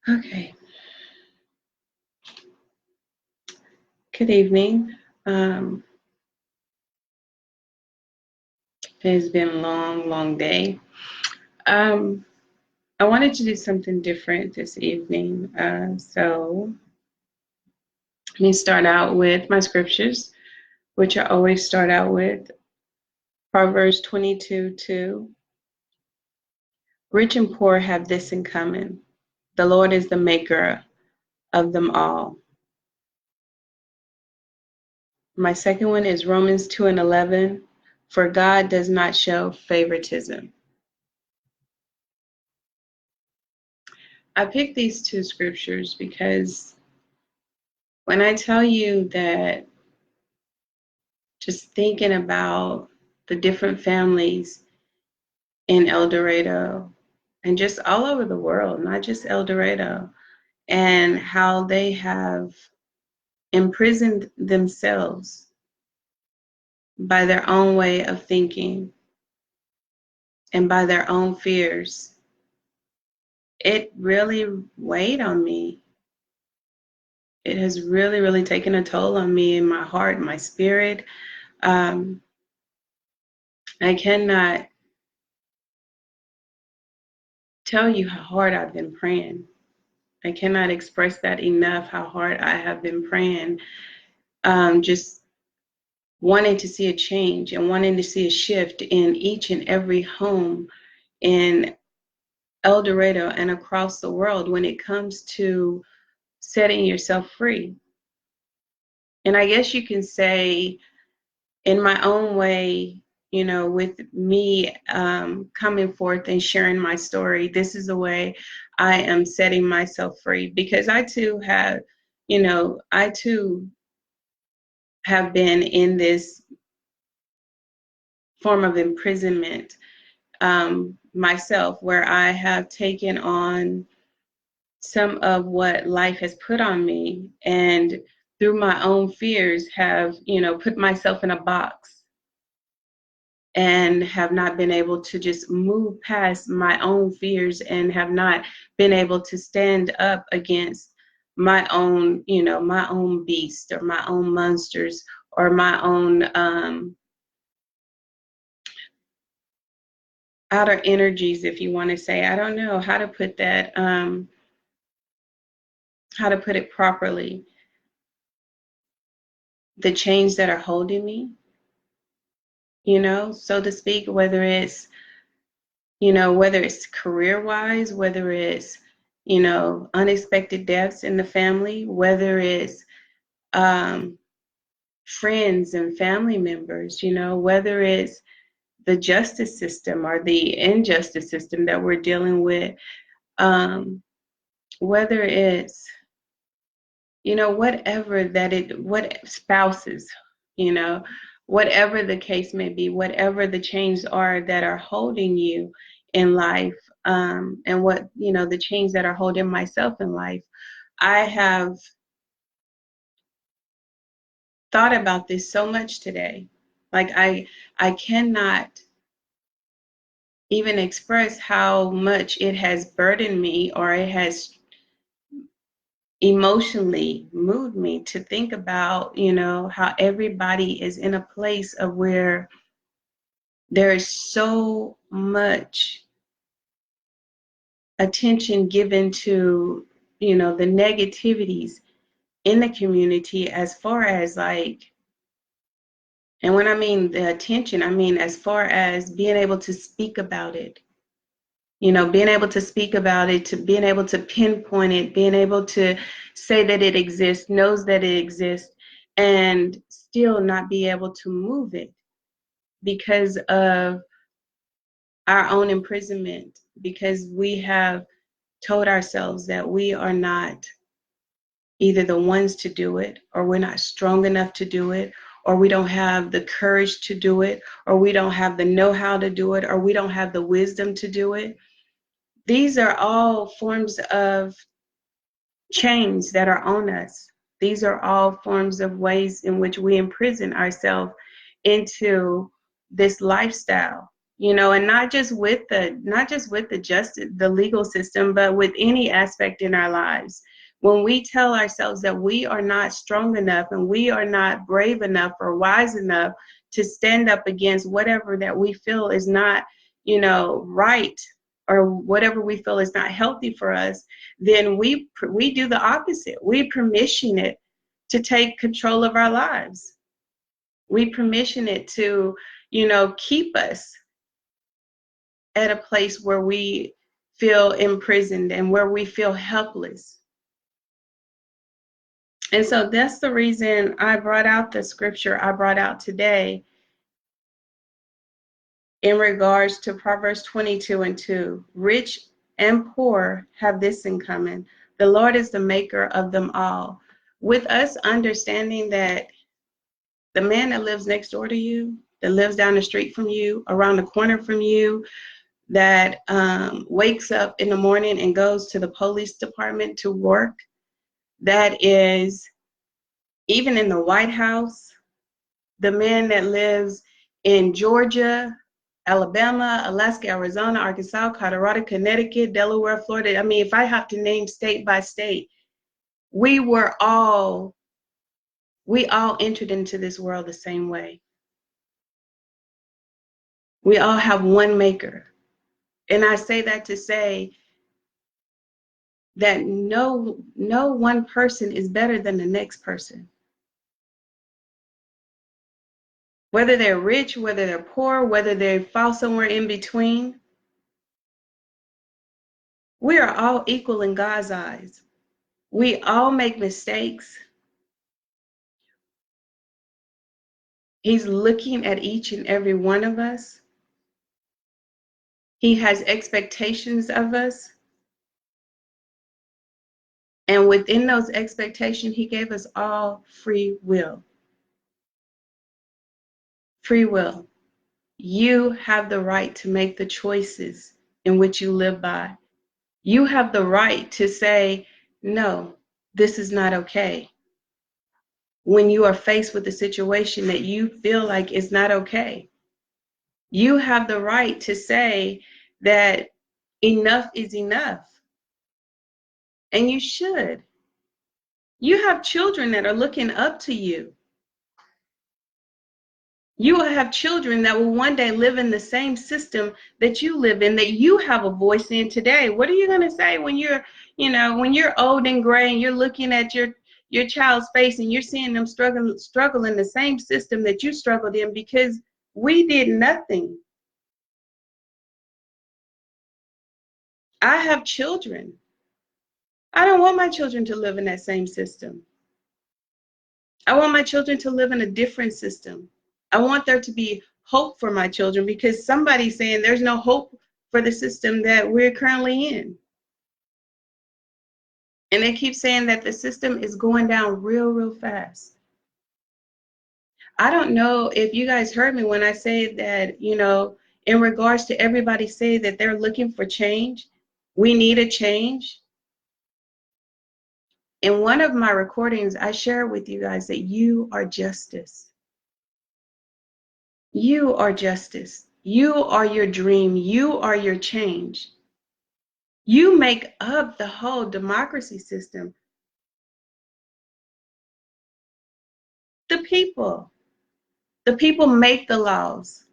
Okay. Good evening. It has been a long, long day. I wanted to do something different this evening. So let me start out with my scriptures, which I always start out with. Proverbs 22:2. Rich and poor have this in common. The Lord is the maker of them all. My second one is Romans 2:11. For God does not show favoritism. I picked these two scriptures because when I tell you that just thinking about the different families in El Dorado and just all over the world, not just El Dorado, and how they have imprisoned themselves by their own way of thinking and by their own fears, it really weighed on me. It has really, really taken a toll on me in my heart, my spirit. I cannot tell you how hard I've been praying. I cannot express that enough, how hard I have been praying, just wanting to see a change and wanting to see a shift in each and every home in El Dorado and across the world when it comes to setting yourself free. And I guess you can say, in my own way, you know, with me coming forth and sharing my story, this is the way I am setting myself free, because I too have, I too have been in this form of imprisonment myself, where I have taken on some of what life has put on me, and through my own fears have, put myself in a box and have not been able to just move past my own fears, and have not been able to stand up against my own, my own beast, or my own monsters, or my own outer energies, if you want to say. I don't know how to put that, how to put it properly. The chains that are holding me, so to speak, whether it's, whether it's career-wise, whether it's, unexpected deaths in the family, whether it's friends and family members, whether it's the justice system or the injustice system that we're dealing with, whether it's, whatever what spouses, whatever the case may be, whatever the chains are that are holding you in life, and what, the chains that are holding myself in life. I have thought about this so much today. Like I cannot even express how much it has burdened me, or it has emotionally moved me to think about, how everybody is in a place of where there is so much attention given to, the negativities in the community, as far as like, and when I mean the attention, I mean as far as being able to speak about it, being able to speak about it, to being able to pinpoint it, being able to say that it exists, knows that it exists, and still not be able to move it because of our own imprisonment, because we have told ourselves that we are not either the ones to do it, or we're not strong enough to do it, or we don't have the courage to do it, or we don't have the know-how to do it, or we don't have the wisdom to do it. These are all forms of chains that are on us. These are all forms of ways in which we imprison ourselves into this lifestyle, and not just with the justice, the legal system, but with any aspect in our lives. When we tell ourselves that we are not strong enough and we are not brave enough or wise enough to stand up against whatever that we feel is not, right, or whatever we feel is not healthy for us, then we do the opposite. We permission it to take control of our lives. We permission it to, keep us at a place where we feel imprisoned and where we feel helpless. And so that's the reason I brought out the scripture I brought out today in regards to Proverbs 22:2. Rich and poor have this in common: the Lord is the maker of them all. With us understanding that the man that lives next door to you, that lives down the street from you, around the corner from you, that wakes up in the morning and goes to the police department to work, that is even in the White House, the man that lives in Georgia, Alabama, Alaska, Arizona, Arkansas, Colorado, Connecticut, Delaware, Florida. I mean, if I have to name state by state, we all entered into this world the same way. We all have one maker. And I say that to say that no one person is better than the next person. Whether they're rich, whether they're poor, whether they fall somewhere in between, we are all equal in God's eyes. We all make mistakes. He's looking at each and every one of us. He has expectations of us. And within those expectations, he gave us all free will. Free will. You have the right to make the choices in which you live by. You have the right to say, no, this is not okay. When you are faced with a situation that you feel like is not okay, you have the right to say that enough is enough. And you should. You have children that are looking up to you. You will have children that will one day live in the same system that you live in, that you have a voice in today. What are you going to say when you're old and gray and you're looking at your child's face and you're seeing them struggle in the same system that you struggled in because we did nothing? I have children. I don't want my children to live in that same system. I want my children to live in a different system. I want there to be hope for my children because somebody's saying there's no hope for the system that we're currently in. And they keep saying that the system is going down real, real fast. I don't know if you guys heard me when I say that, in regards to everybody say that they're looking for change, we need a change. In one of my recordings, I share with you guys that you are justice. You are justice. You are your dream. You are your change. You make up the whole democracy system. The people. The people make the laws.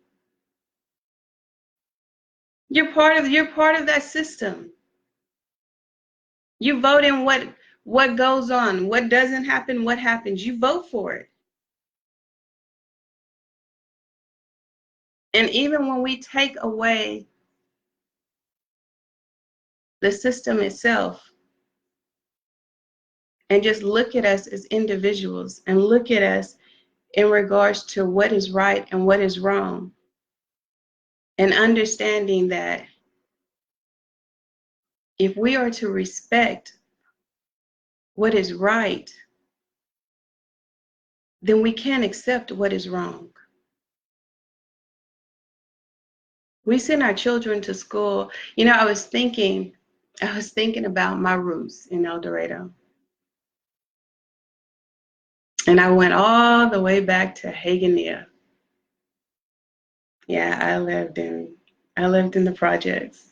You're part of that system. You vote in what goes on, what doesn't happen, what happens. You vote for it. And even when we take away the system itself and just look at us as individuals and look at us in regards to what is right and what is wrong, and understanding that if we are to respect what is right, then we can't accept what is wrong. We send our children to school. I was thinking about my roots in El Dorado. And I went all the way back to Hagenear. Yeah, I lived in the projects.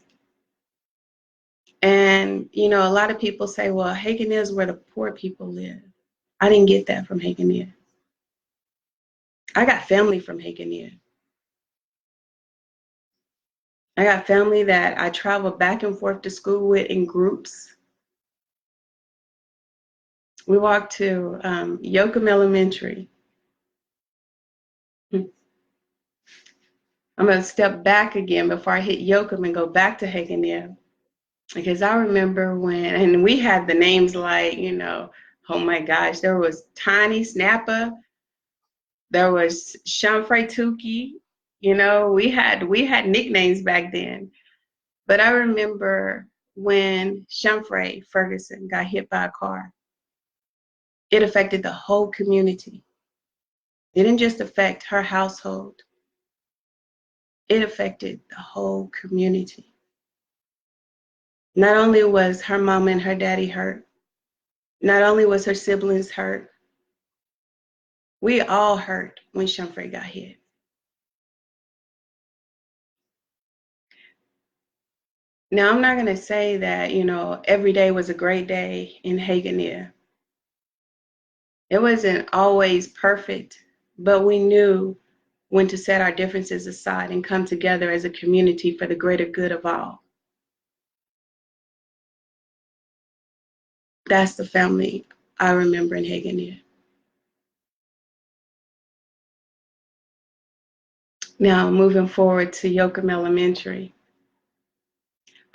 And a lot of people say, well, Hagenear is where the poor people live. I didn't get that from Hagenear. I got family from Hagenear. I got family that I travel back and forth to school with in groups. We walked to Yoakum Elementary. I'm going to step back again before I hit Yoakum and go back to Hagenear. Because I remember when, and we had the names like, oh my gosh, there was Tiny Snapper, there was Shamfrey Tukey, we had nicknames back then. But I remember when Shamfrey Ferguson got hit by a car, it affected the whole community. It didn't just affect her household, it affected the whole community. Not only was her mom and her daddy hurt, not only was her siblings hurt, we all hurt when Shamfrey got hit. Now, I'm not going to say that, every day was a great day in Hagenear. It wasn't always perfect, but we knew when to set our differences aside and come together as a community for the greater good of all. That's the family I remember in Hagenear. Now, moving forward to Yoakum Elementary.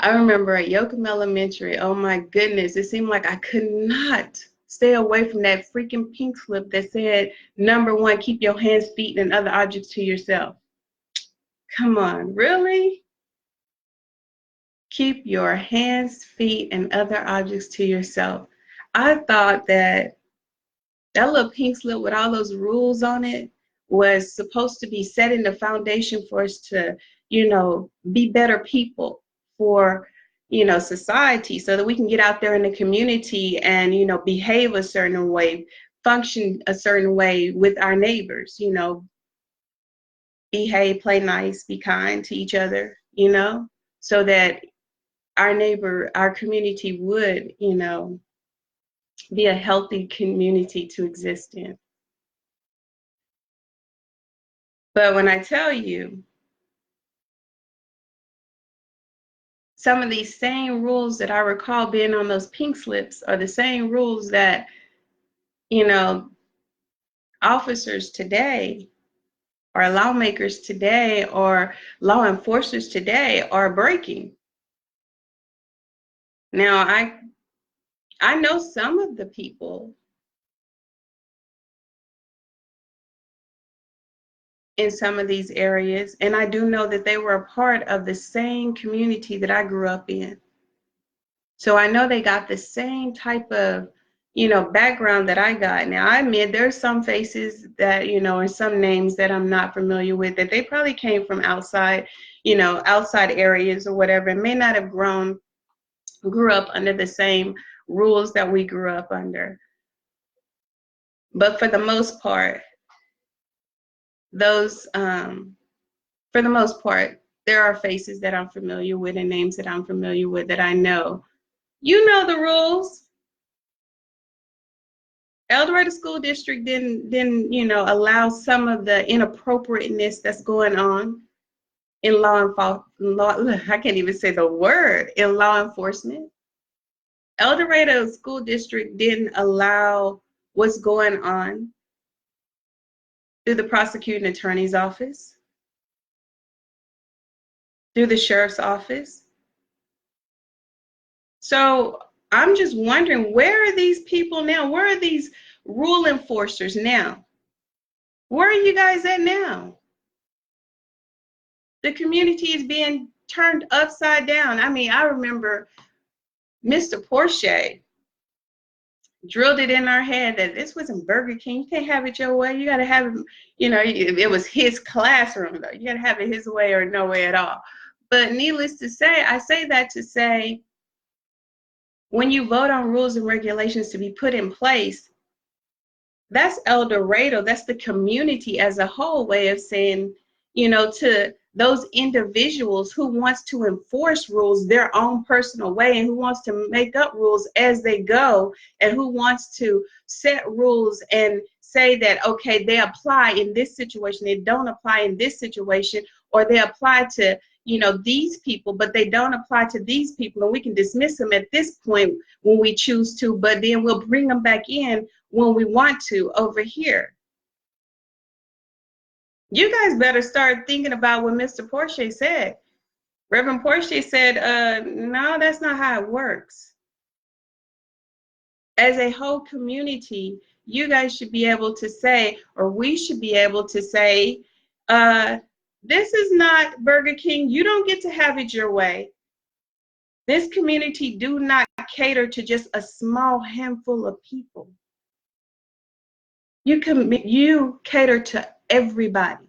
I remember at Yoakum Elementary, oh my goodness, it seemed like I could not stay away from that freaking pink slip that said, #1, keep your hands, feet, and other objects to yourself. Come on, really? Keep your hands, feet, and other objects to yourself. I thought that little pink slip with all those rules on it was supposed to be setting the foundation for us to, be better people for, society, so that we can get out there in the community and, behave a certain way, function a certain way with our neighbors, behave, play nice, be kind to each other, so that our community would, be a healthy community to exist in. But when I tell you, some of these same rules that I recall being on those pink slips are the same rules that, officers today or lawmakers today or law enforcers today are breaking. Now, I know some of the people in some of these areas, and I do know that they were a part of the same community that I grew up in. So I know they got the same type of, background that I got. Now, I admit there's some faces that, and some names that I'm not familiar with, that they probably came from outside, outside areas or whatever, and may not have grew up under the same rules that we grew up under. But for the most part, there are faces that I'm familiar with and names that I'm familiar with that I know. You know the rules. El Dorado School District didn't allow some of the inappropriateness that's going on in I can't even say the word, in law enforcement. El Dorado School District didn't allow what's going on through the prosecuting attorney's office, through the sheriff's office. So I'm just wondering, where are these people now? Where are these rule enforcers now? Where are you guys at now? The community is being turned upside down. I mean, I remember Mr. Porsche drilled it in our head that this wasn't Burger King. You can't have it your way. You got to have it, it was his classroom, though. You got to have it his way or no way at all. But needless to say, I say that to say, when you vote on rules and regulations to be put in place, That's El Dorado. That's the community as a whole way of saying, to those individuals who wants to enforce rules their own personal way and who wants to make up rules as they go and who wants to set rules and say that, okay, they apply in this situation, they don't apply in this situation, or they apply to, these people, but they don't apply to these people, and we can dismiss them at this point when we choose to, but then we'll bring them back in when we want to over here. You guys better start thinking about what Mr. Porsche said. Reverend Porsche said, no, that's not how it works. As a whole community, you guys should be able to say, or we should be able to say, this is not Burger King. You don't get to have it your way. This community do not cater to just a small handful of people. You cater to everybody.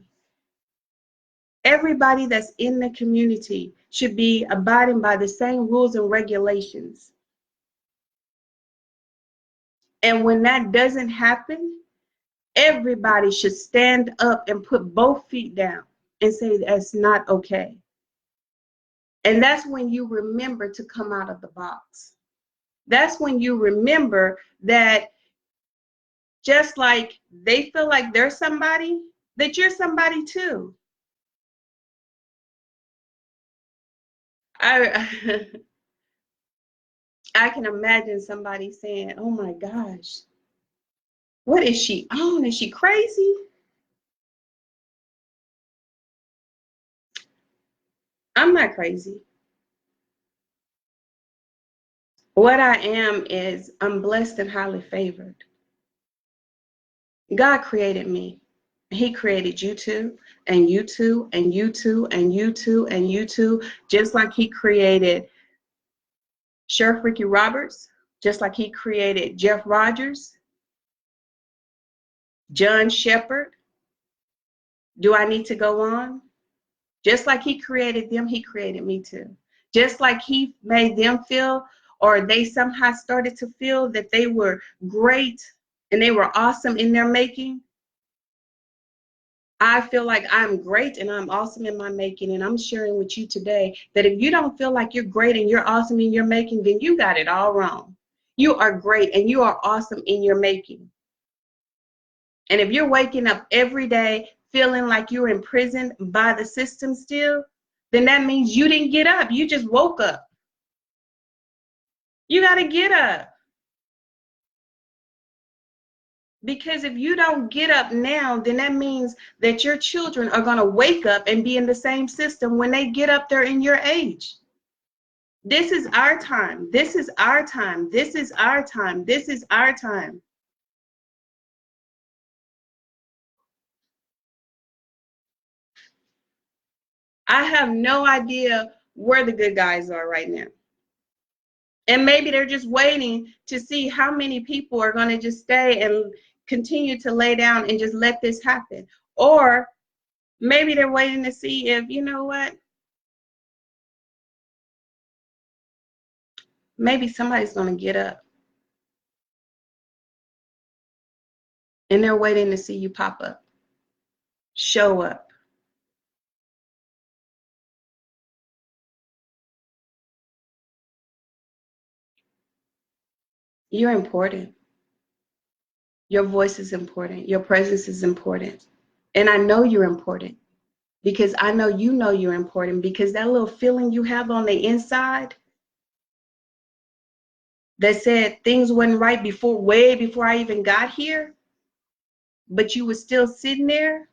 Everybody that's in the community should be abiding by the same rules and regulations. And when that doesn't happen, everybody should stand up and put both feet down and say that's not okay. And that's when you remember to come out of the box. That's when you remember that just like they feel like they're somebody, that you're somebody too. I I can imagine somebody saying, oh my gosh, what is she on? Is she crazy? I'm not crazy. What I am is I'm blessed and highly favored. God created me. He created you too, and you too, and you too, and you too, and you too, just like he created Sheriff Ricky Roberts, just like he created Jeff Rogers, John Shepard. Do I need to go on? Just like he created them, he created me too. Just like he made them feel, or they somehow started to feel that they were great and they were awesome in their making, I feel like I'm great and I'm awesome in my making, and I'm sharing with you today that if you don't feel like you're great and you're awesome in your making, then you got it all wrong. You are great and you are awesome in your making. And if you're waking up every day feeling like you're imprisoned by the system still, then that means you didn't get up. You just woke up. You got to get up. Because if you don't get up now, then that means that your children are going to wake up and be in the same system when they get up there in your age. This is our time. This is our time. This is our time. This is our time. I have no idea where the good guys are right now. And maybe they're just waiting to see how many people are going to just stay and continue to lay down and just let this happen. Or maybe they're waiting to see if, you know what, maybe somebody's going to get up. And they're waiting to see you pop up, show up. You're important. Your voice is important. Your presence is important. And I know you're important because I know you're important, because that little feeling you have on the inside that said things wasn't right before, way before I even got here, but you were still sitting there,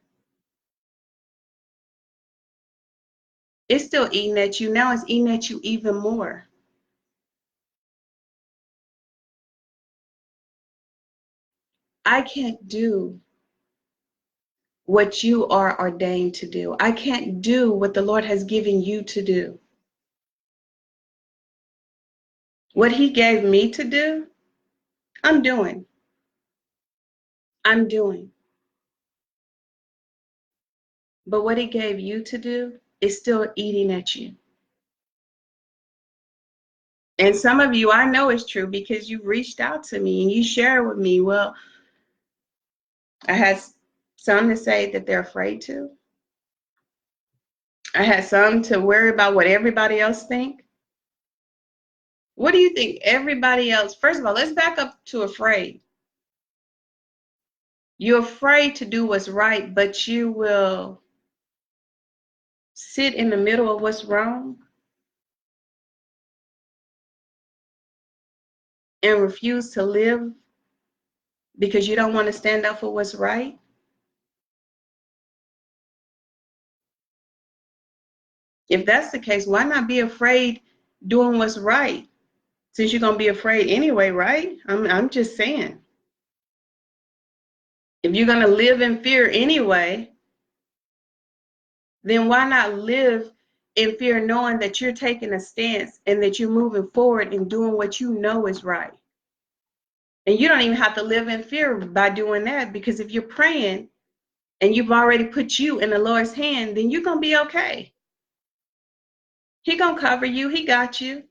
it's still eating at you. Now it's eating at you even more. I can't do what you are ordained to do. I can't do what the Lord has given you to do. What he gave me to do, I'm doing. I'm doing. But what he gave you to do is still eating at you. And some of you, I know it's true because you reached out to me and you share with me, well, I had some to say that they're afraid to. I had some to worry about what everybody else think. What do you think everybody else? First of all, let's back up to afraid. You're afraid to do what's right, but you will sit in the middle of what's wrong and refuse to live because you don't want to stand up for what's right. If that's the case, why not be afraid doing what's right? Since you're gonna be afraid anyway, right? I'm just saying. If you're gonna live in fear anyway, then why not live in fear knowing that you're taking a stance and that you're moving forward and doing what you know is right? And you don't even have to live in fear by doing that, because if you're praying and you've already put you in the Lord's hand, then you're gonna be okay. He gonna cover you. He got you.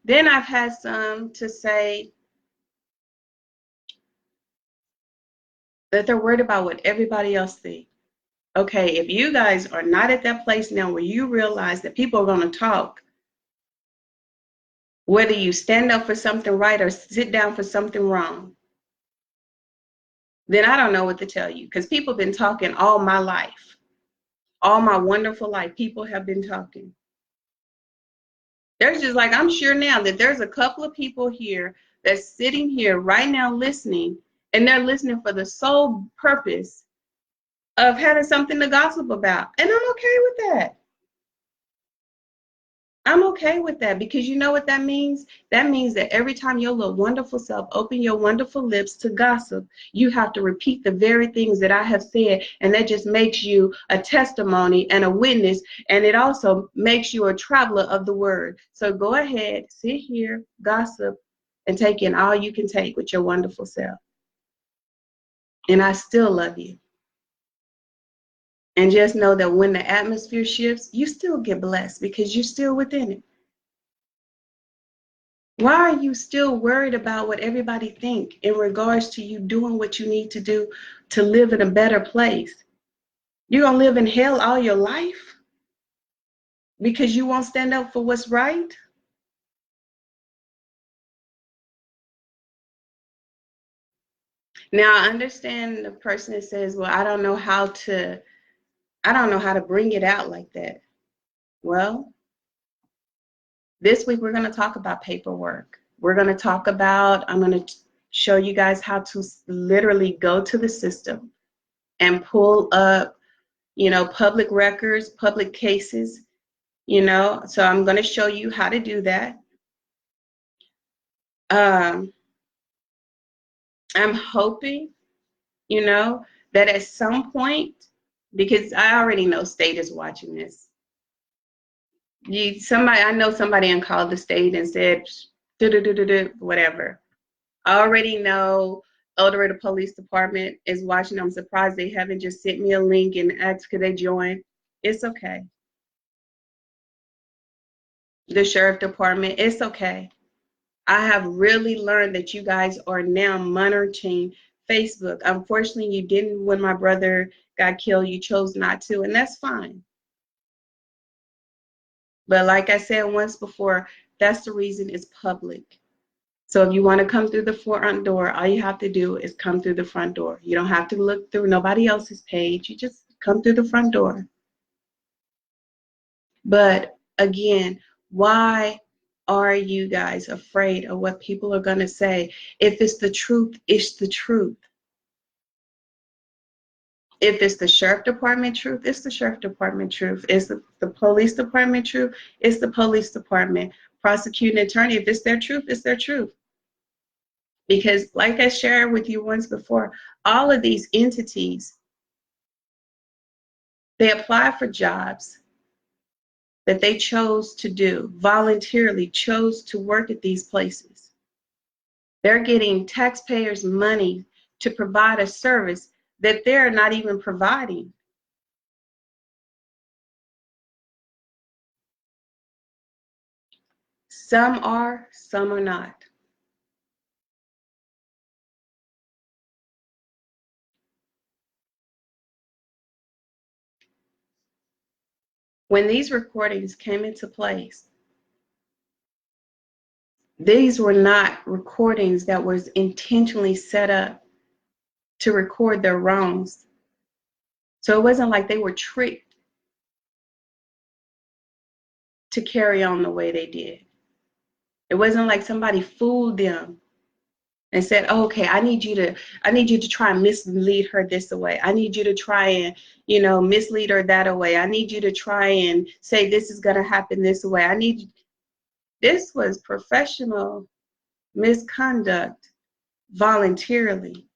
Then I've had some to say that they're worried about what everybody else thinks. Okay, if you guys are not at that place now where you realize that people are going to talk, whether you stand up for something right or sit down for something wrong, then I don't know what to tell you, because people have been talking all my life, all my wonderful life. People have been talking. There's just like, I'm sure now that there's a couple of people here that's sitting here right now listening, and they're listening for the sole purpose of having something to gossip about. And I'm okay with that. I'm okay with that, because you know what that means? That means that every time your little wonderful self open your wonderful lips to gossip, you have to repeat the very things that I have said, and that just makes you a testimony and a witness, and it also makes you a traveler of the word. So go ahead, sit here, gossip, and take in all you can take with your wonderful self. And I still love you. And just know that when the atmosphere shifts, you still get blessed because you're still within it. Why are you still worried about what everybody think in regards to you doing what you need to do to live in a better place? You're going to live in hell all your life because you won't stand up for what's right? Now, I understand the person that says, well, I don't know how to bring it out like that. Well, this week we're going to talk about paperwork. We're going to talk about, I'm going to show you guys how to literally go to the system and pull up, public records, public cases, so I'm going to show you how to do that. I'm hoping, that at some point, because I already know state is watching this. I know somebody called the state and said, whatever. I already know El Dorado Police Department is watching. I'm surprised they haven't just sent me a link and asked could they join. It's okay. The Sheriff Department, it's okay. I have really learned that you guys are now monitoring Facebook. Unfortunately, you didn't when my brother got killed. You chose not to, and that's fine. But like I said once before, that's the reason it's public. So if you want to come through the front door, all you have to do is come through the front door. You don't have to look through nobody else's page. You just come through the front door. But again, why are you guys afraid of what people are going to say? If it's the truth, it's the truth. If it's the Sheriff Department truth, it's the Sheriff Department truth. It's the Police Department truth, it's the Police Department. Prosecuting attorney, if it's their truth, it's their truth. Because like I shared with you once before, all of these entities, they apply for jobs that they chose to do, voluntarily chose to work at these places. They're getting taxpayers' money to provide a service that they're not even providing. Some are not. When these recordings came into place, these were not recordings that was intentionally set up to record their wrongs. So it wasn't like they were tricked to carry on the way they did. It wasn't like somebody fooled them and said, oh, okay, I need you to try and mislead her this way. I need you to try and, mislead her that way. I need you to try and say this is going to happen this way. This was professional misconduct voluntarily.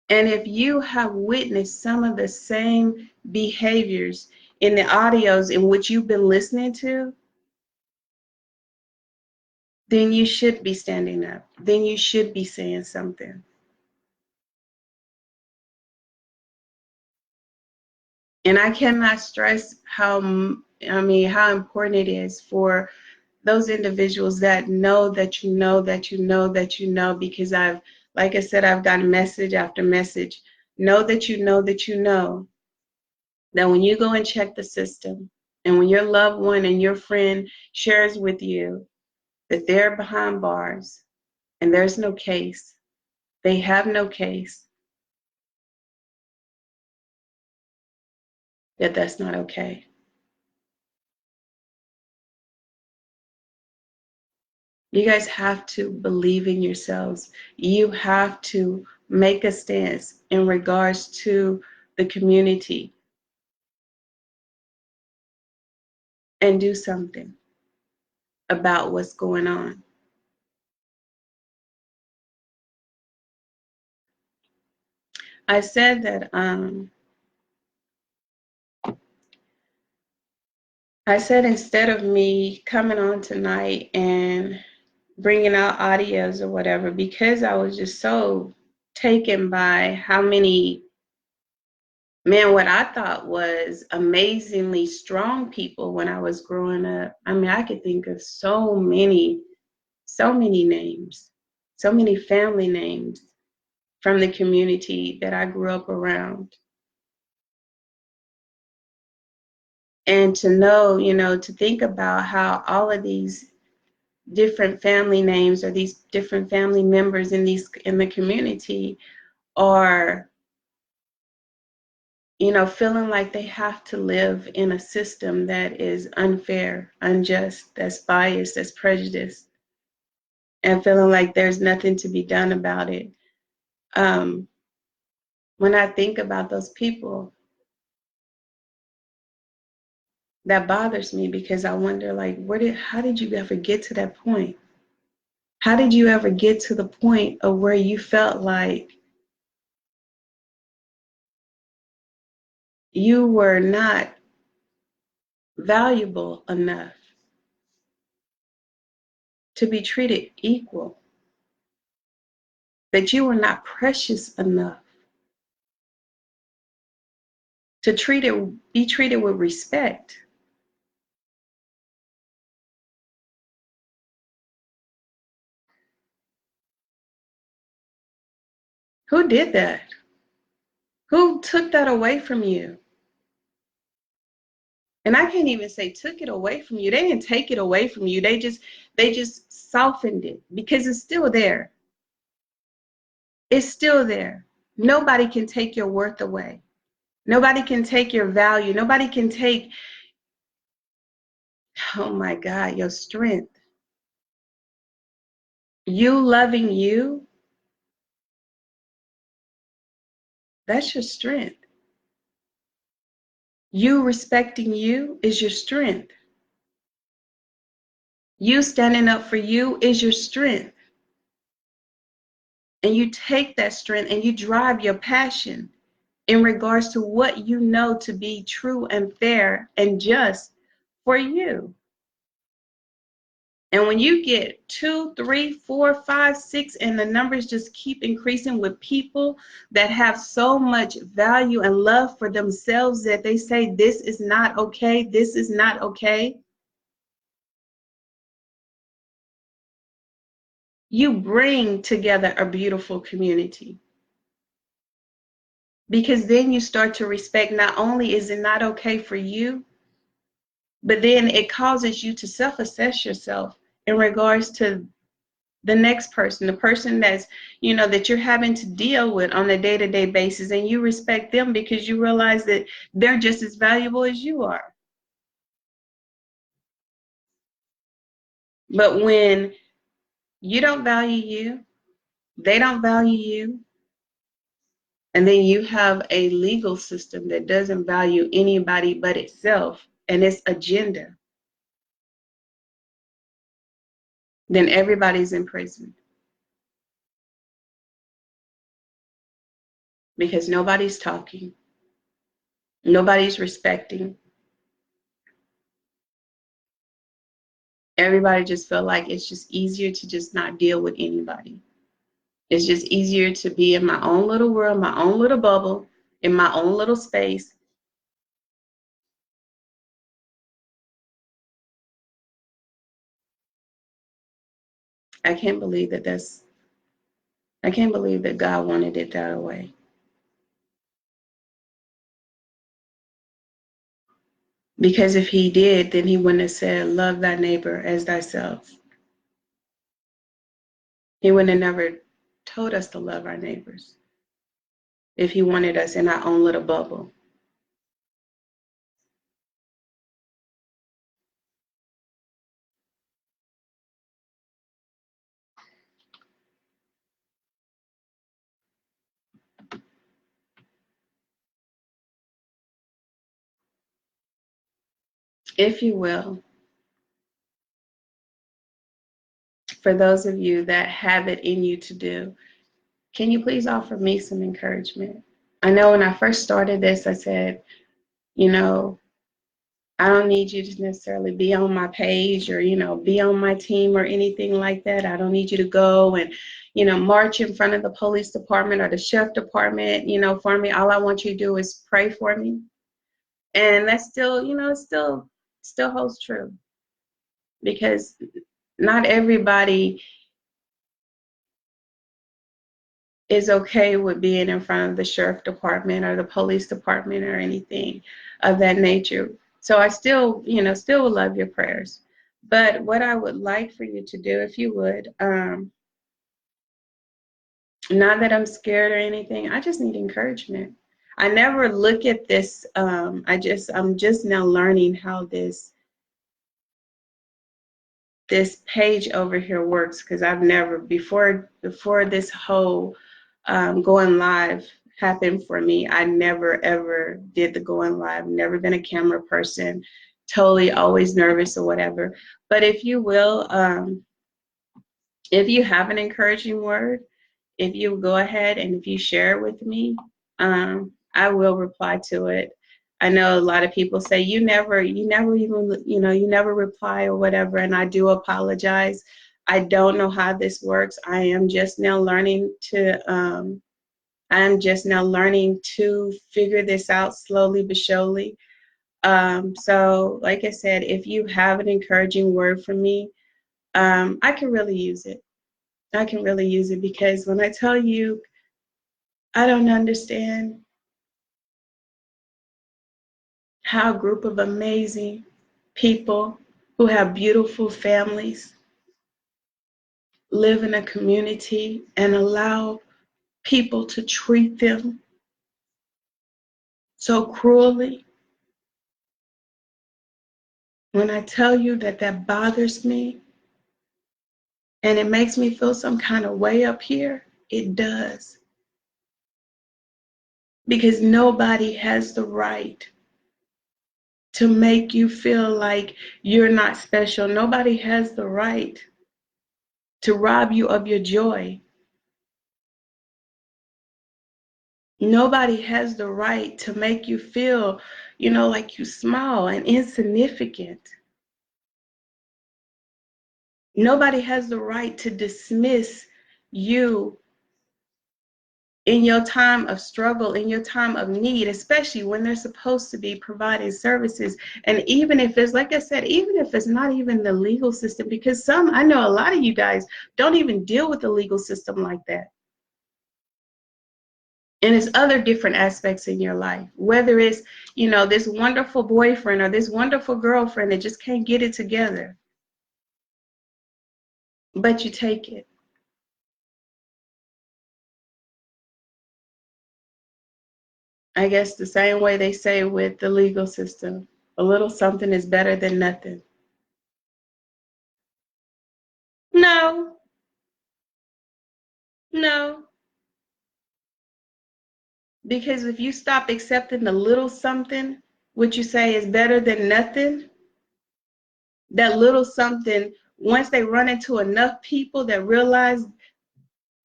And if you have witnessed some of the same behaviors in the audios in which you've been listening to, then you should be standing up. Then you should be saying something. And I cannot stress how important it is for those individuals that know that you know that you know that you know, because like I said, I've gotten message after message. Know that you know that you know that when you go and check the system, and when your loved one and your friend shares with you that they're behind bars and there's no case, they have no case, that's not okay. You guys have to believe in yourselves. You have to make a stance in regards to the community and do something about what's going on. I said that instead of me coming on tonight and bringing out audios or whatever, because I was just so taken by how many what I thought was amazingly strong people when I was growing up. I mean, I could think of so many names, so many family names from the community that I grew up around. And to know, to think about how all of these different family names or these different family members in the community are, feeling like they have to live in a system that is unfair, unjust, that's biased, that's prejudiced, and feeling like there's nothing to be done about it. When I think about those people, that bothers me, because I wonder, like, how did you ever get to that point? How did you ever get to the point of where you felt like you were not valuable enough to be treated equal, that you were not precious enough to be treated with respect? Who did that? Who took that away from you? And I can't even say took it away from you. They didn't take it away from you. They just softened it, because it's still there. It's still there. Nobody can take your worth away. Nobody can take your value. Nobody can take, oh my God, your strength. You loving you, that's your strength. You respecting you is your strength. You standing up for you is your strength. And you take that strength and you drive your passion in regards to what you know to be true and fair and just for you. And when you get 2, 3, 4, 5, 6, and the numbers just keep increasing with people that have so much value and love for themselves that they say, this is not okay, this is not okay, you bring together a beautiful community. Because then you start to respect, not only is it not okay for you, but then it causes you to self-assess yourself in regards to the next person, the person that's, that you're having to deal with on a day-to-day basis, and you respect them because you realize that they're just as valuable as you are. But when you don't value you, they don't value you, and then you have a legal system that doesn't value anybody but itself and its agenda, then everybody's in prison because nobody's talking, nobody's respecting. Everybody just feel like it's just easier to just not deal with anybody. It's just easier to be in my own little world, my own little bubble, in my own little space. I can't believe that I can't believe that God wanted it that way. Because if he did, then he wouldn't have said, love thy neighbor as thyself. He wouldn't have never told us to love our neighbors if he wanted us in our own little bubble. If you will, for those of you that have it in you to do, can you please offer me some encouragement? I know when I first started this, I said, you know, I don't need you to necessarily be on my page or, be on my team or anything like that. I don't need you to go and, march in front of the police department or the sheriff department, for me. All I want you to do is pray for me. And that's still, it still holds true, because not everybody is okay with being in front of the sheriff department or the police department or anything of that nature. So I still, still would love your prayers. But what I would like for you to do, if you would, not that I'm scared or anything, I just need encouragement. I never look at this, I'm just now learning how this page over here works, because I've never before this whole going live happened for me. I never ever did the going live, never been a camera person, totally always nervous or whatever. But if you will, if you have an encouraging word, if you go ahead and if you share it with me, I will reply to it. I know a lot of people say you never even, you never reply or whatever, and I do apologize. I don't know how this works. I am just now learning to figure this out slowly but surely. So like I said, if you have an encouraging word for me, I can really use it. I can really use it, because when I tell you, I don't understand how a group of amazing people who have beautiful families live in a community and allow people to treat them so cruelly. When I tell you that that bothers me and it makes me feel some kind of way up here, it does. Because nobody has the right to make you feel like you're not special. Nobody has the right to rob you of your joy. Nobody has the right to make you feel, like you small and insignificant. Nobody has the right to dismiss you in your time of struggle, in your time of need, especially when they're supposed to be providing services. And even if it's, like I said, even if it's not even the legal system, because I know a lot of you guys don't even deal with the legal system like that. And it's other different aspects in your life, whether it's, this wonderful boyfriend or this wonderful girlfriend that just can't get it together, but you take it. I guess the same way they say with the legal system, a little something is better than nothing. No, no. Because if you stop accepting the little something, what you say is better than nothing, that little something, once they run into enough people that realize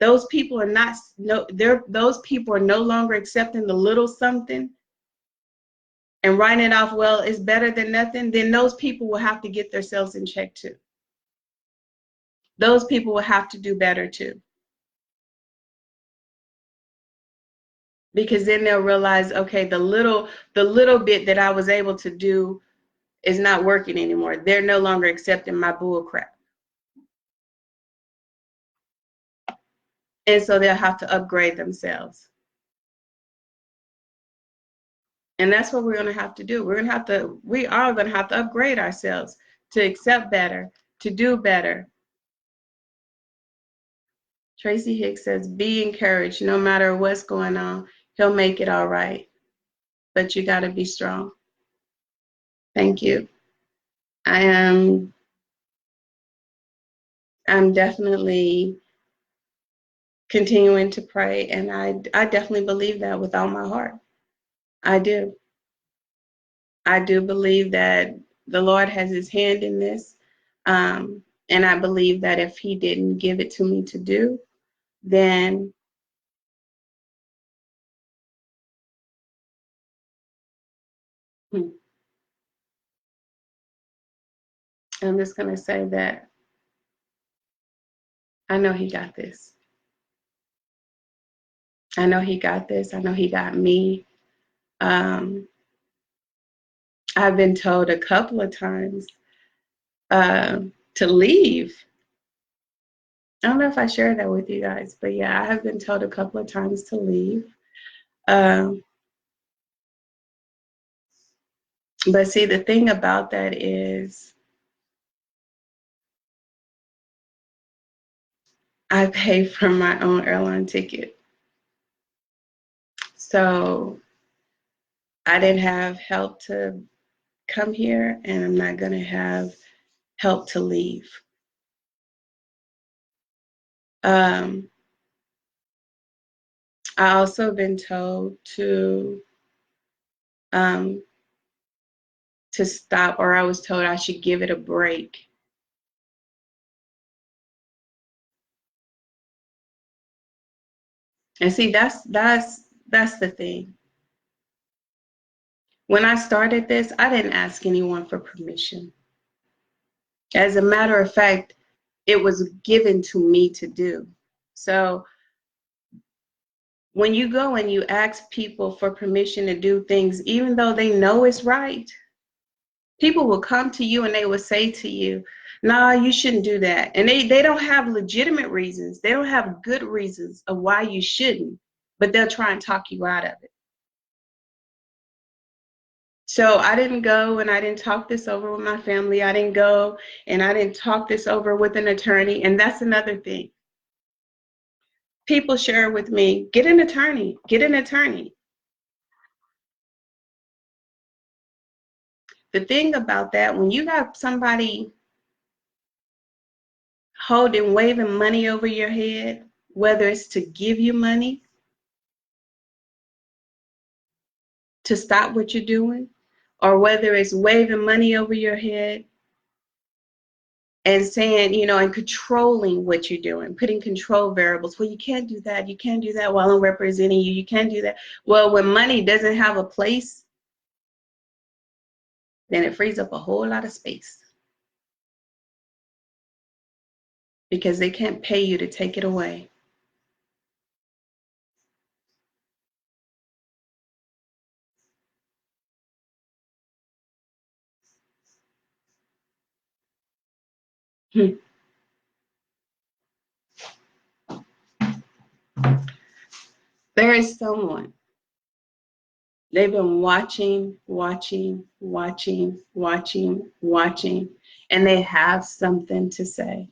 those people are not, no, those people are no longer accepting the little something and writing it off, well, it's better than nothing, then those people will have to get themselves in check too. Those people will have to do better too. Because then they'll realize, okay, the little bit that I was able to do is not working anymore. They're no longer accepting my bull crap. And so they'll have to upgrade themselves. And that's what we're going to have to do. We are going to have to upgrade ourselves to accept better, to do better. Tracy Hicks says, be encouraged. No matter what's going on, he'll make it all right. But you got to be strong. Thank you. I'm definitely continuing to pray, and I definitely believe that with all my heart. I do. I do believe that the Lord has his hand in this. And I believe that if he didn't give it to me to do, then I'm just going to say that I know he got this. I know he got this. I know he got me. I've been told a couple of times to leave. I don't know if I shared that with you guys, but yeah, I have been told a couple of times to leave. Um, but see, the thing about that is I pay for my own airline ticket. So I didn't have help to come here, and I'm not going to have help to leave. I also been told um, to stop, or I was told I should give it a break. And see, that's the thing. When I started this, I didn't ask anyone for permission. As a matter of fact, it was given to me to do. So when you go and you ask people for permission to do things, even though they know it's right, people will come to you and they will say to you, nah, you shouldn't do that. And they don't have legitimate reasons. They don't have good reasons of why you shouldn't, but they'll try and talk you out of it. So I didn't go and I didn't talk this over with my family. I didn't go and I didn't talk this over with an attorney. And that's another thing. People share with me, get an attorney, get an attorney. The thing about that, when you got somebody holding, waving money over your head, whether it's to give you money, to stop what you're doing, or whether it's waving money over your head and saying, and controlling what you're doing, putting control variables. Well, you can't do that. You can't do that while I'm representing you. You can't do that. Well, when money doesn't have a place, then it frees up a whole lot of space because they can't pay you to take it away. There is someone. They've been watching, watching, watching, watching, watching, and they have something to say.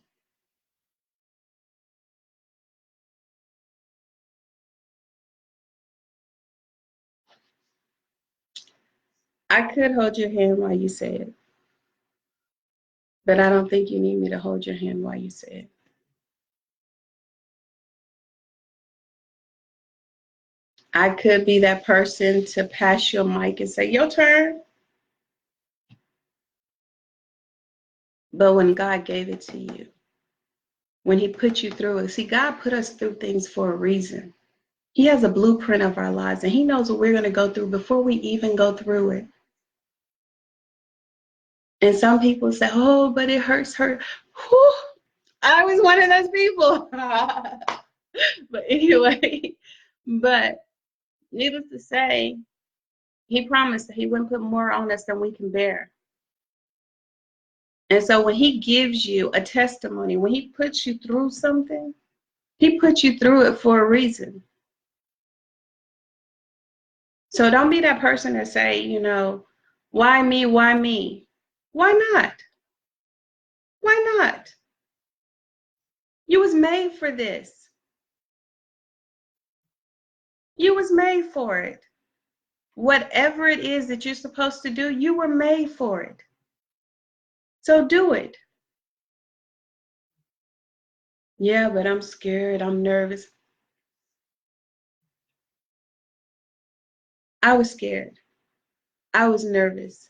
I could hold your hand while you say it, but I don't think you need me to hold your hand while you say it. I could be that person to pass your mic and say, your turn. But when God gave it to you, when He put you through it, see, God put us through things for a reason. He has a blueprint of our lives, and He knows what we're going to go through before we even go through it. And some people say, oh, but it hurts. Whew, I was one of those people. But anyway, but needless to say, He promised that He wouldn't put more on us than we can bear. And so when He gives you a testimony, when He puts you through something, He puts you through it for a reason. So don't be that person that say, why me? Why me? Why not? Why not? You was made for this. You was made for it. Whatever it is that you're supposed to do, you were made for it. So do it. Yeah, but I'm scared. I'm nervous. I was scared. I was nervous.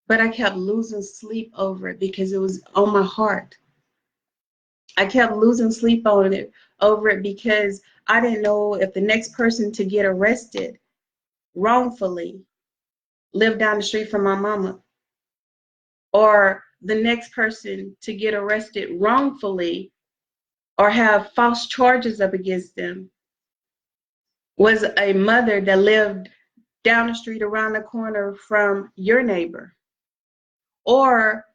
But I kept losing sleep over it because it was on my heart. I kept losing sleep over it because I didn't know if the next person to get arrested wrongfully lived down the street from my mama, or the next person to get arrested wrongfully or have false charges up against them was a mother that lived down the street around the corner from your neighbor. Or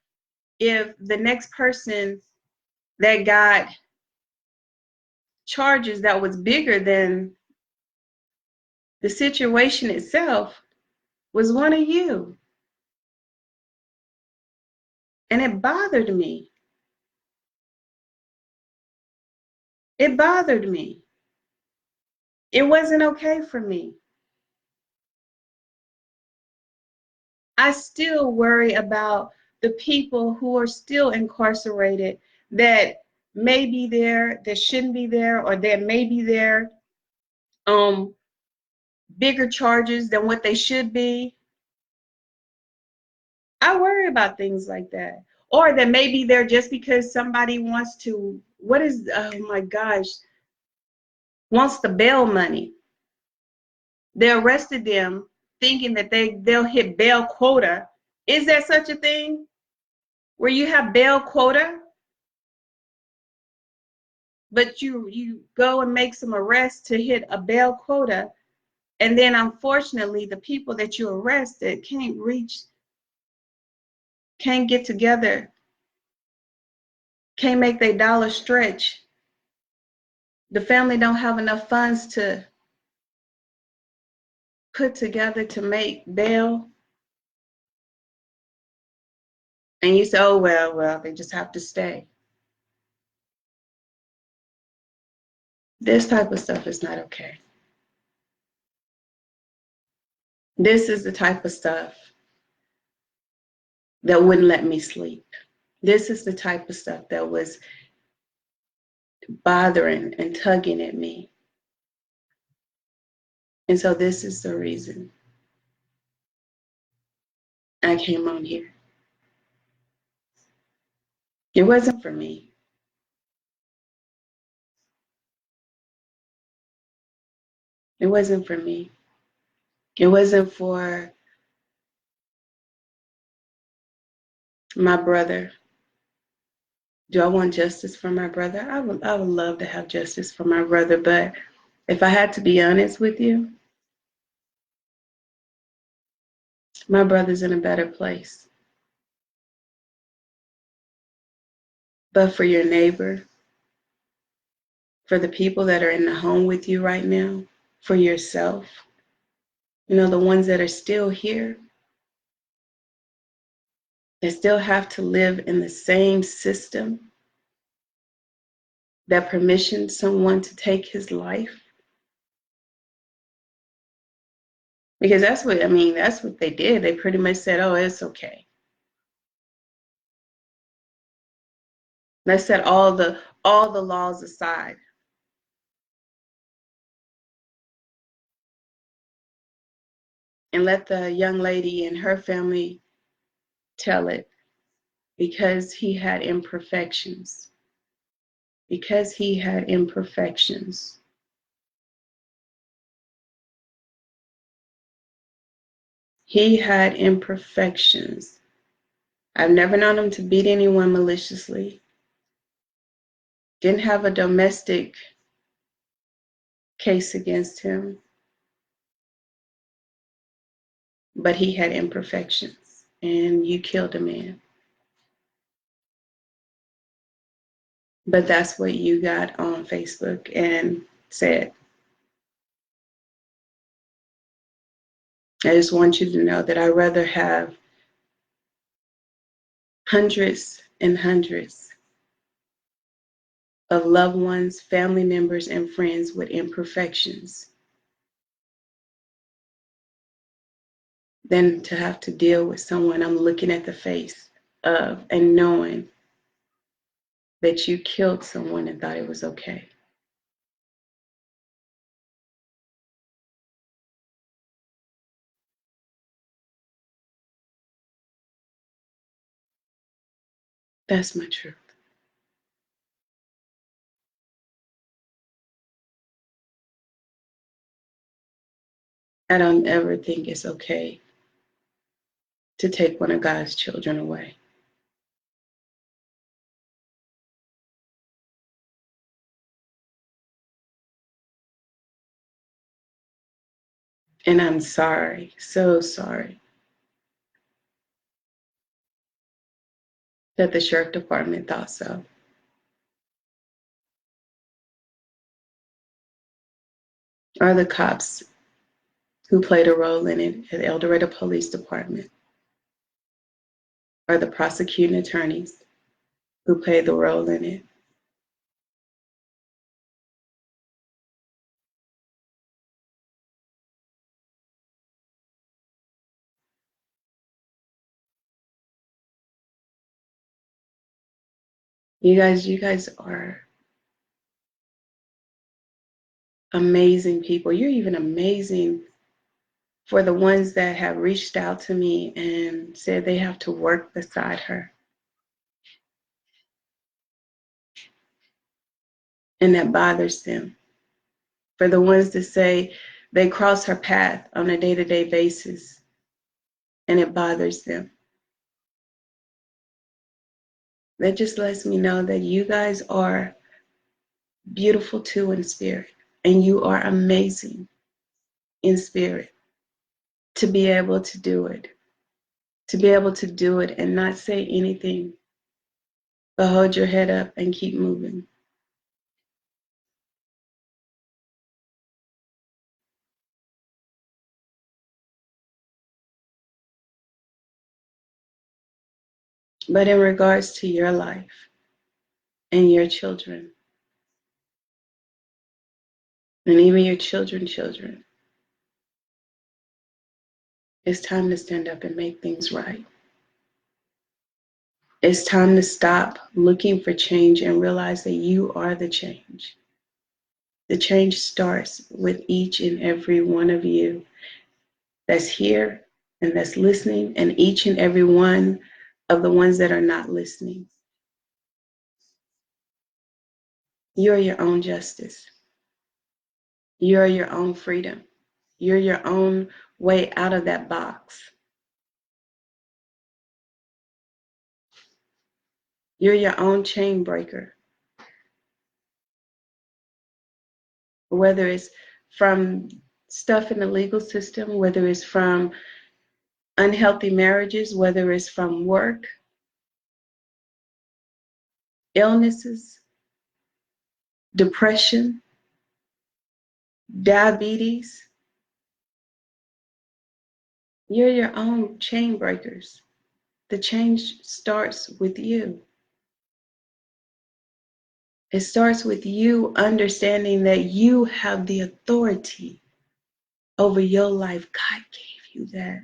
if the next person that got charges that was bigger than the situation itself was one of you. And it bothered me. It bothered me. It wasn't okay for me. I still worry about the people who are still incarcerated that may be there, that shouldn't be there, or that may be there bigger charges than what they should be. I worry about things like that. Or that may be there just because somebody wants to, oh my gosh, wants the bail money. They arrested them thinking that they'll hit bail quota. Is there such a thing where you have bail quota, but you go and make some arrests to hit a bail quota, and then unfortunately the people that you arrested can't get together, can't make their dollar stretch. The family don't have enough funds to put together to make bail. And you say, oh, well, they just have to stay. This type of stuff is not okay. This is the type of stuff that wouldn't let me sleep. This is the type of stuff that was bothering and tugging at me. And so this is the reason I came on here. It wasn't for me. It wasn't for me. It wasn't for my brother. Do I want justice for my brother? I would love to have justice for my brother, but if I had to be honest with you, my brother's in a better place. But for your neighbor, for the people that are in the home with you right now, for yourself, the ones that are still here, that still have to live in the same system that permissioned someone to take his life. Because that's what they did. They pretty much said, oh, it's okay. Let's set all the laws aside and let the young lady and her family tell it, because he had imperfections. Because he had imperfections. He had imperfections. I've never known him to beat anyone maliciously. Didn't have a domestic case against him, but he had imperfections, and you killed a man. But that's what you got on Facebook and said. I just want you to know that I'd rather have hundreds and hundreds of loved ones, family members, and friends with imperfections than to have to deal with someone I'm looking at the face of and knowing that you killed someone and thought it was okay. That's my truth. I don't ever think it's okay to take one of God's children away. And I'm sorry, so sorry, that the sheriff department thought so. Or the cops who played a role in it at El Dorado Police Department. Or the prosecuting attorneys who played the role in it. You guys are amazing people. You're even amazing for the ones that have reached out to me and said they have to work beside her. And that bothers them. For the ones that say they cross her path on a day-to-day basis and it bothers them. That just lets me know that you guys are beautiful too in spirit. And you are amazing in spirit to be able to do it. To be able to do it and not say anything, but hold your head up and keep moving. But in regards to your life and your children, and even your children, it's time to stand up and make things right. It's time to stop looking for change and realize that you are the change. The change starts with each and every one of you that's here and that's listening, and each and every one of the ones that are not listening. You're your own justice. You're your own freedom. You're your own way out of that box. You're your own chain breaker. Whether it's from stuff in the legal system, whether it's from unhealthy marriages, whether it's from work, illnesses, depression, diabetes. You're your own chain breakers. The change starts with you. It starts with you understanding that you have the authority over your life. God gave you that.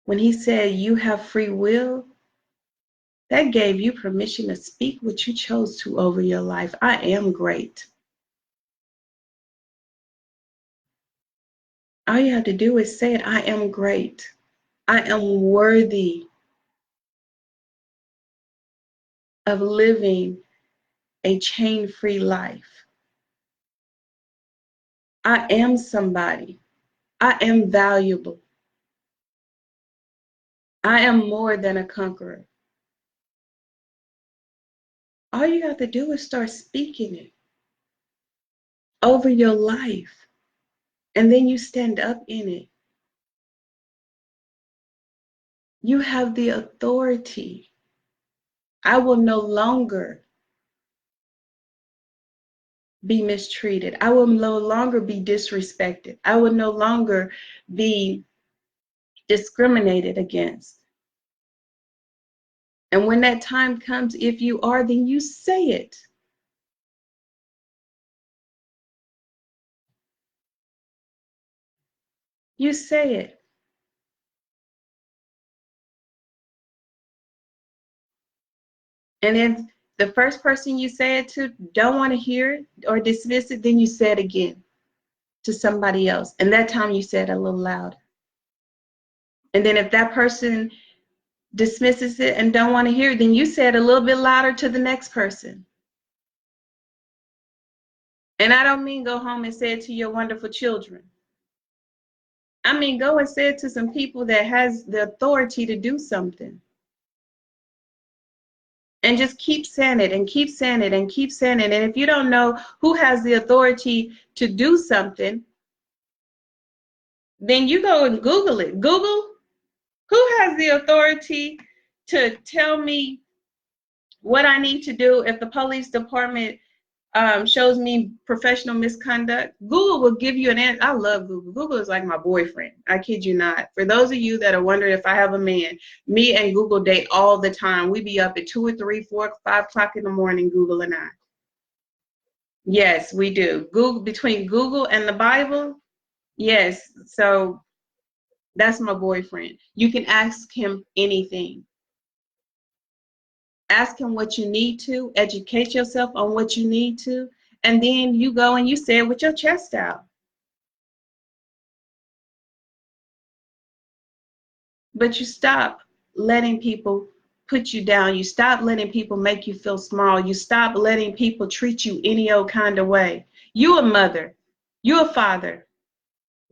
When he said you have free will, that gave you permission to speak what you chose to over your life. I am great. All you have to do is say it. I am great. I am worthy of living a chain-free life. I am somebody. I am valuable. I am more than a conqueror. All you have to do is start speaking it over your life. And then you stand up in it. You have the authority. I will no longer be mistreated. I will no longer be disrespected. I will no longer be discriminated against. And when that time comes, if you are, then you say it. You say it. And if the first person you say it to don't want to hear it or dismiss it, then you say it again to somebody else. And that time you say it a little louder. And then if that person dismisses it and don't want to hear it, then you say it a little bit louder to the next person. And I don't mean go home and say it to your wonderful children. I mean, go and say it to some people that has the authority to do something. And just keep saying it and keep saying it and keep saying it. And if you don't know who has the authority to do something, then you go and Google it. Google, who has the authority to tell me what I need to do if the police department shows me professional misconduct? Google will give you an answer. I love Google. Google is like my boyfriend. I kid you not. For those of you that are wondering if I have a man, me and Google date all the time. We be up at 2 or 3, 4, 5 o'clock in the morning, Google and I. Yes, we do. Google, between Google and the Bible, yes. So that's my boyfriend. You can ask him anything. Ask him what you need to, educate yourself on what you need to, and then you go and you say it with your chest out. But you stop letting people put you down. You stop letting people make you feel small. You stop letting people treat you any old kind of way. You a mother. You a father.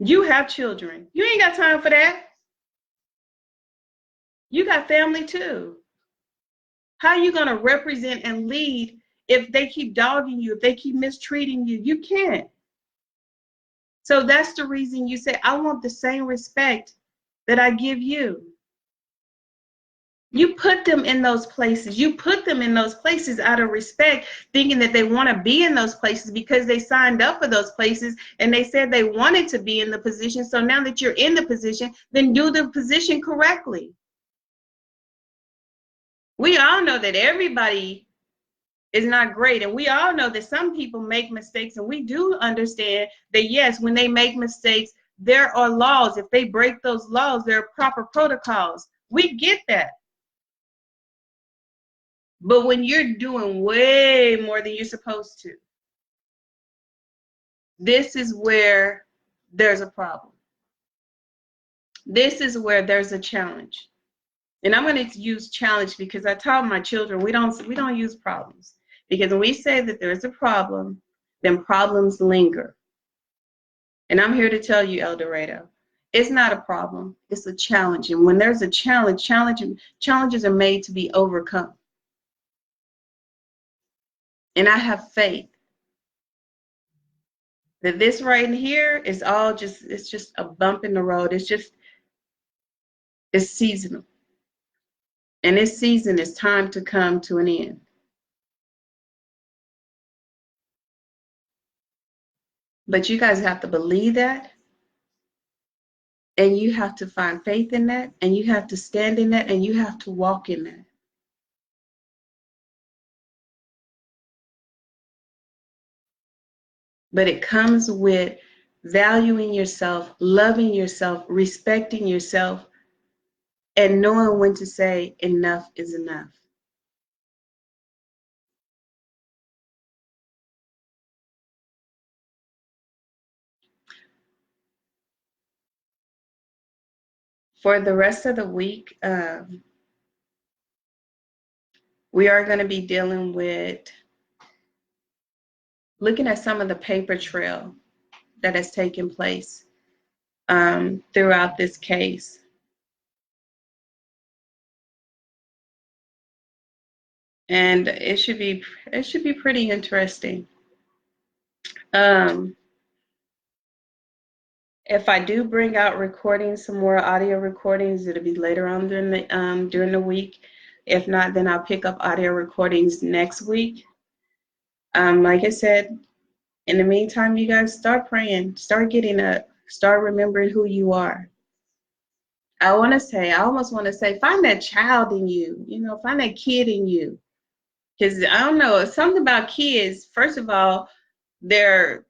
You have children. You ain't got time for that. You got family too. How are you going to represent and lead if they keep dogging you, if they keep mistreating you? You can't. So that's the reason you say, I want the same respect that I give you. You put them in those places. You put them in those places out of respect, thinking that they want to be in those places because they signed up for those places and they said they wanted to be in the position. So now that you're in the position, then do the position correctly. We all know that everybody is not great, and we all know that some people make mistakes, and we do understand that, yes, when they make mistakes, there are laws. If they break those laws, there are proper protocols. We get that. But when you're doing way more than you're supposed to, this is where there's a problem. This is where there's a challenge. And I'm going to use challenge because I taught my children we don't use problems. Because when we say that there's a problem, then problems linger. And I'm here to tell you, El Dorado, it's not a problem. It's a challenge. And when there's a challenge, challenges are made to be overcome. And I have faith that this right here is all it's just a bump in the road. It's seasonal. And this season is time to come to an end. But you guys have to believe that, and you have to find faith in that, and you have to stand in that, and you have to walk in that. But it comes with valuing yourself, loving yourself, respecting yourself, and knowing when to say enough is enough. For the rest of the week, we are going to be dealing with looking at some of the paper trail that has taken place throughout this case. And it should be pretty interesting. If I do bring out recordings, some more audio recordings, it'll be later on during the week. If not, then I'll pick up audio recordings next week. Like I said, in the meantime, you guys start praying, start getting up, start remembering who you are. I almost want to say, find that child in you, find that kid in you. Because I don't know, something about kids, first of all, their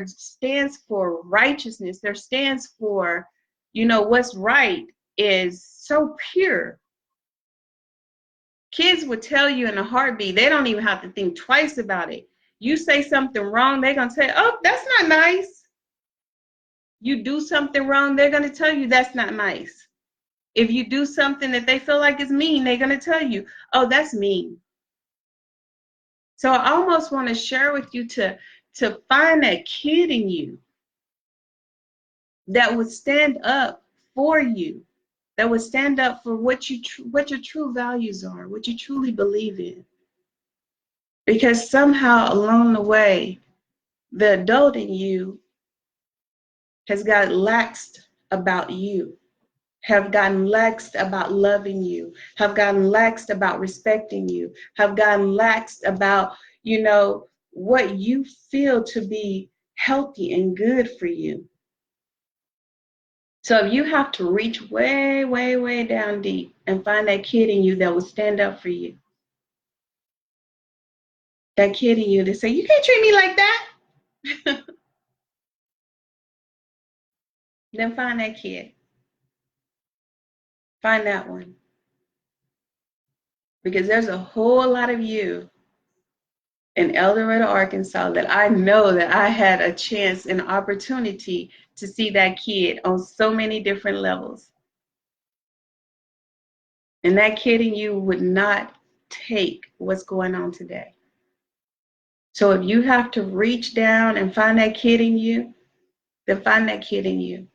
stands for righteousness. Their stands for, what's right is so pure. Kids would tell you in a heartbeat. They don't even have to think twice about it. You say something wrong, they're going to say, oh, that's not nice. You do something wrong, they're going to tell you that's not nice. If you do something that they feel like is mean, they're going to tell you, oh, that's mean. So I almost want to share with you to find that kid in you that would stand up for you, that would stand up for what your true values are, what you truly believe in. Because somehow along the way, the adult in you has got laxed about you, have gotten laxed about loving you, have gotten laxed about respecting you, have gotten laxed about, what you feel to be healthy and good for you. So if you have to reach way, way, way down deep and find that kid in you that will stand up for you, that kid in you that say, you can't treat me like that, then find that kid. Find that one. Because there's a whole lot of you in El Dorado, Arkansas that I know that I had a chance and opportunity to see that kid on so many different levels. And that kid in you would not take what's going on today. So if you have to reach down and find that kid in you, then find that kid in you.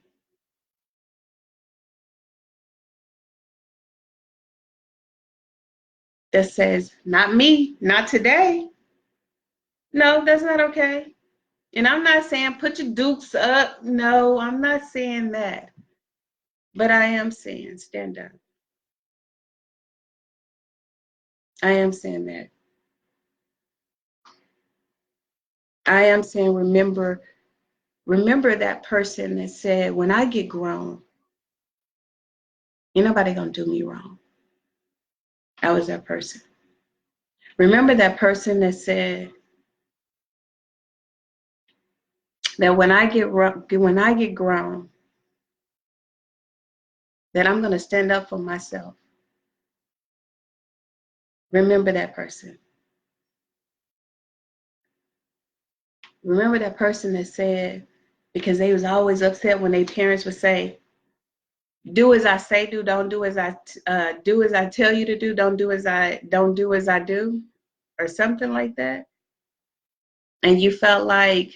That says, not me, not today. No, that's not okay. And I'm not saying put your dukes up. No, I'm not saying that. But I am saying stand up. I am saying that. I am saying remember that person that said, when I get grown, ain't nobody gonna do me wrong. I was that person. Remember that person that said that when I get grown, that I'm gonna stand up for myself. Remember that person. Remember that person that said, because they was always upset when their parents would say, do as I say do, don't do as I do as I tell you to do, don't do as I do, or something like that. And you felt like,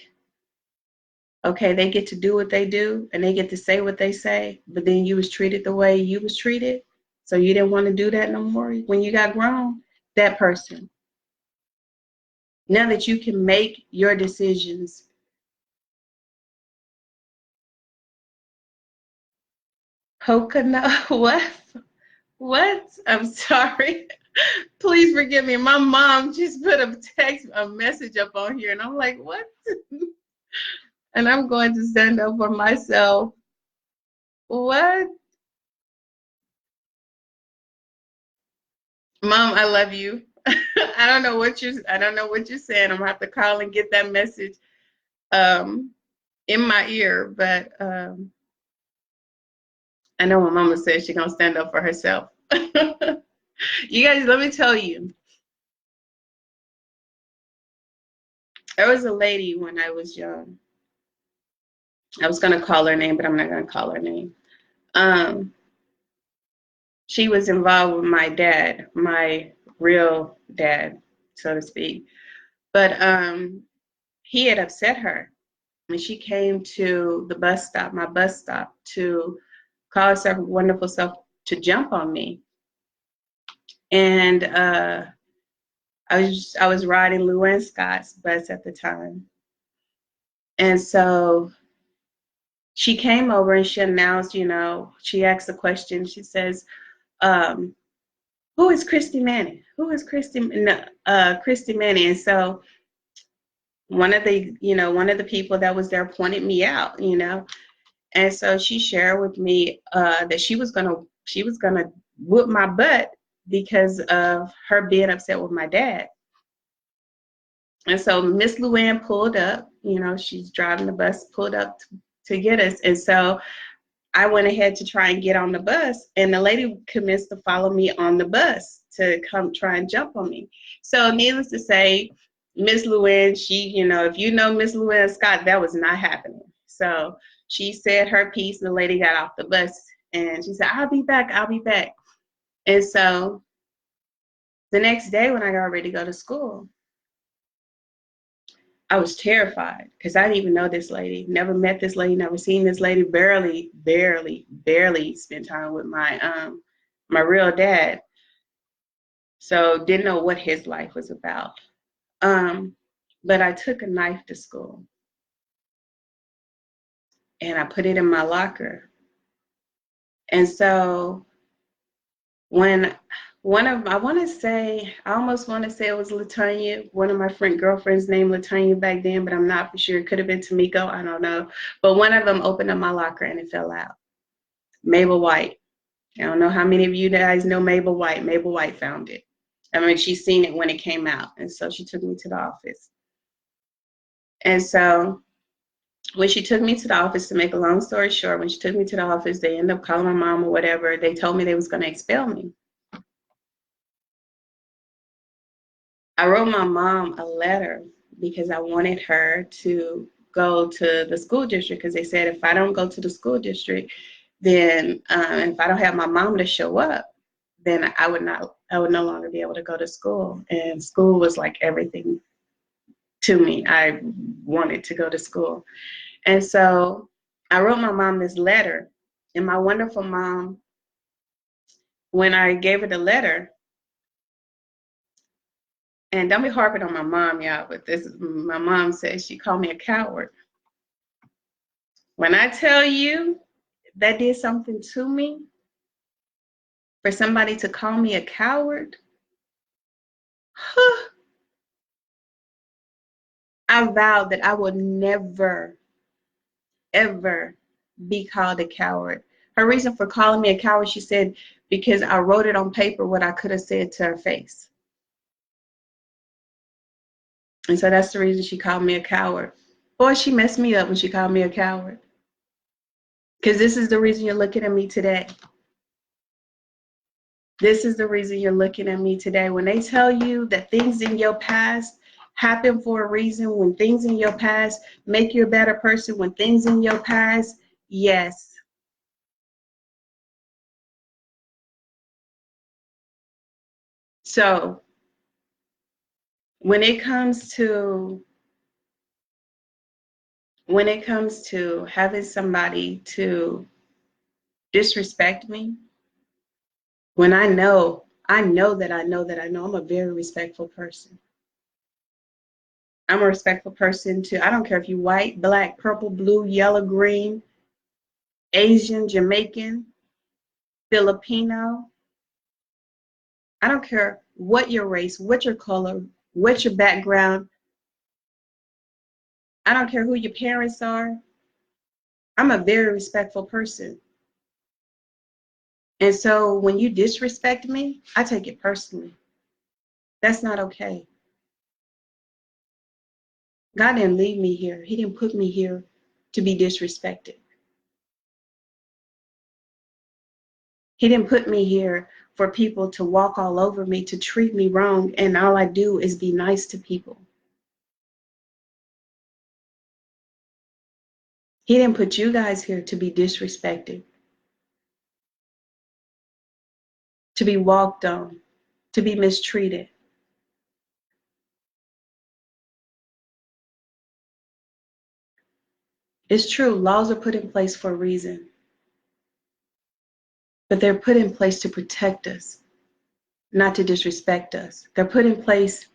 okay, they get to do what they do and they get to say what they say, but then you was treated the way you was treated, so you didn't want to do that no more when you got grown. That person. Now that you can make your decisions. Coconut, what? What? I'm sorry. Please forgive me. My mom just put a message up on here, and I'm like, what? And I'm going to stand up for myself. What? Mom, I love you. I don't know what you're saying. I'm gonna have to call and get that message um in my ear, but I know my mama said she's gonna stand up for herself. You guys, let me tell you, there was a lady when I was young. I was gonna call her name, but I'm not gonna call her name. Um, she was involved with my dad, my real dad, so to speak. But he had upset her when she came to the bus stop, my bus stop, to cause her wonderful self to jump on me. And I was riding Lou Scott's bus at the time. And so she came over and she announced, she asked a question. She says, um, who is Christy Manning? Who is Christy Manning? And so one of the people that was there pointed me out. And so she shared with me that she was gonna whoop my butt because of her being upset with my dad. And so Miss Luann pulled up, she's driving the bus, pulled up to get us. And so I went ahead to try and get on the bus, and the lady commenced to follow me on the bus to come try and jump on me. So needless to say, Miss Luann, if you know Miss Luann Scott, that was not happening. So she said her piece, and the lady got off the bus, and she said, I'll be back, I'll be back. And so the next day when I got ready to go to school, I was terrified because I didn't even know this lady, never met this lady, never seen this lady, barely spent time with my real dad. So didn't know what his life was about. But I took a knife to school and I put it in my locker. And so when I almost want to say it was Latanya, one of my girlfriends named Latanya back then, but I'm not for sure. It could have been Tamiko, I don't know. But one of them opened up my locker and it fell out. Mabel White. I don't know how many of you guys know Mabel White. Mabel White found it. I mean, she's seen it when it came out. And so she took me to the office. And so when she took me to the office, to make a long story short, when she took me to the office, they ended up calling my mom or whatever. They told me they was going to expel me. I wrote my mom a letter because I wanted her to go to the school district, because they said if I don't go to the school district, then if I don't have my mom to show up, then I would no longer be able to go to school. And school was like everything to me. I wanted to go to school. And so I wrote my mom this letter, and my wonderful mom, when I gave her the letter, and don't be harping on my mom, y'all, but my mom said she called me a coward. When I tell you that did something to me, for somebody to call me a coward, I vowed that I would never, ever be called a coward. Her reason for calling me a coward, she said, because I wrote it on paper what I could have said to her face. And so that's the reason she called me a coward. Boy, she messed me up when she called me a coward. Because this is the reason you're looking at me today. This is the reason you're looking at me today. When they tell you that things in your past happen for a reason, when things in your past make you a better person, when things in your past, yes. So when it comes to having somebody to disrespect me, when I know I'm a very respectful person. I'm a respectful person too. I don't care if you're white, black, purple, blue, yellow, green, Asian, Jamaican, Filipino. I don't care what your race, what your color, what your background. I don't care who your parents are. I'm a very respectful person. And so when you disrespect me, I take it personally. That's not okay. God didn't leave me here. He didn't put me here to be disrespected. He didn't put me here for people to walk all over me, to treat me wrong, and all I do is be nice to people. He didn't put you guys here to be disrespected, to be walked on, to be mistreated. It's true, laws are put in place for a reason, but they're put in place to protect us, not to disrespect us. They're put in place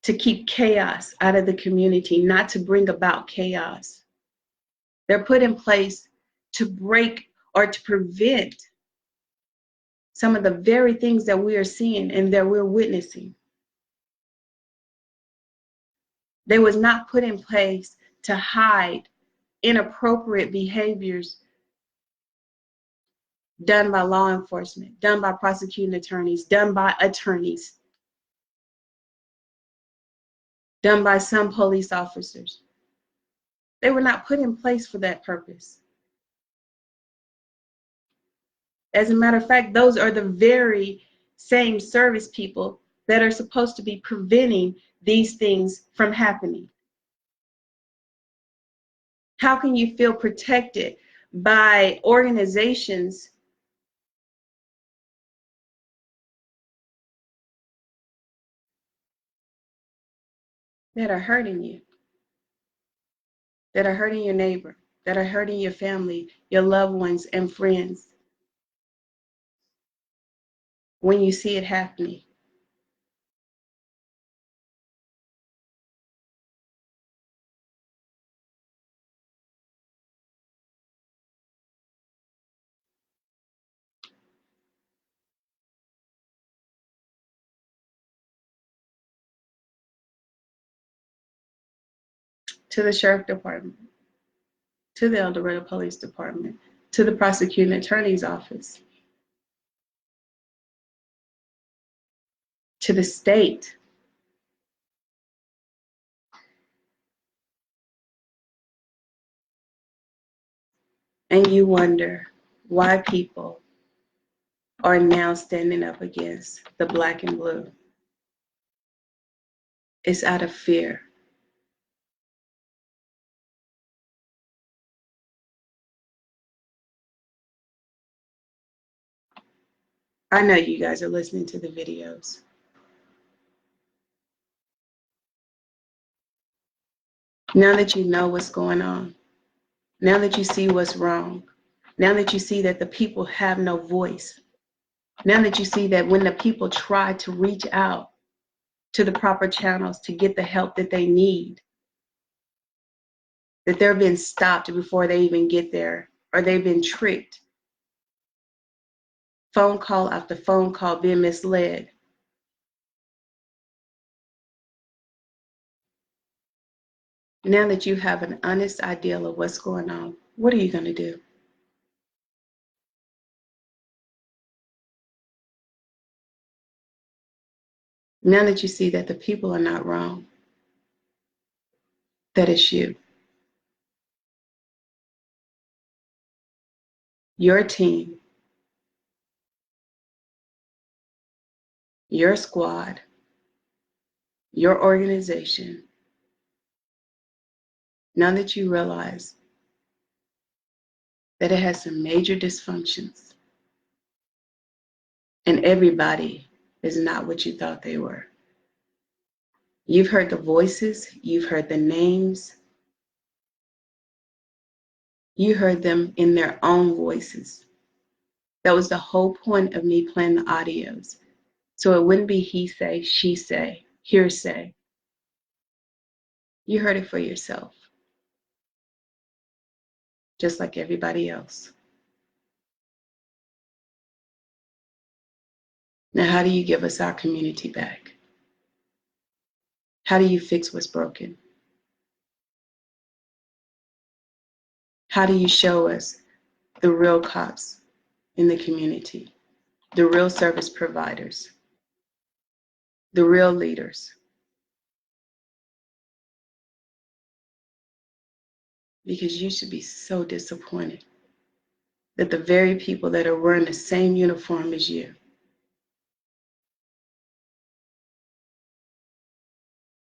to keep chaos out of the community, not to bring about chaos. They're put in place to break or to prevent some of the very things that we are seeing and that we're witnessing. They was not put in place to hide inappropriate behaviors done by law enforcement, done by prosecuting attorneys, done by attorneys, done by some police officers. They were not put in place for that purpose. As a matter of fact, those are the very same service people that are supposed to be preventing these things from happening. How can you feel protected by organizations that are hurting you, that are hurting your neighbor, that are hurting your family, your loved ones, and friends when you see it happening? To the sheriff department, to the El Dorado Police Department, to the prosecuting attorney's office, to the state. And you wonder why people are now standing up against the black and blue. It's out of fear. I know you guys are listening to the videos. Now that you know what's going on, now that you see what's wrong, now that you see that the people have no voice, now that you see that when the people try to reach out to the proper channels to get the help that they need, that they're being stopped before they even get there, or they've been tricked. Phone call after phone call, being misled. Now that you have an honest idea of what's going on, what are you going to do? Now that you see that the people are not wrong, that it's you, your team, your squad, your organization, now that you realize that it has some major dysfunctions and everybody is not what you thought they were. You've heard the voices, you've heard the names, you heard them in their own voices. That was the whole point of me playing the audios. So it wouldn't be he say, she say, hearsay. You heard it for yourself, just like everybody else. Now, how do you give us our community back? How do you fix what's broken? How do you show us the real cops in the community, the real service providers, the real leaders? Because you should be so disappointed that the very people that are wearing the same uniform as you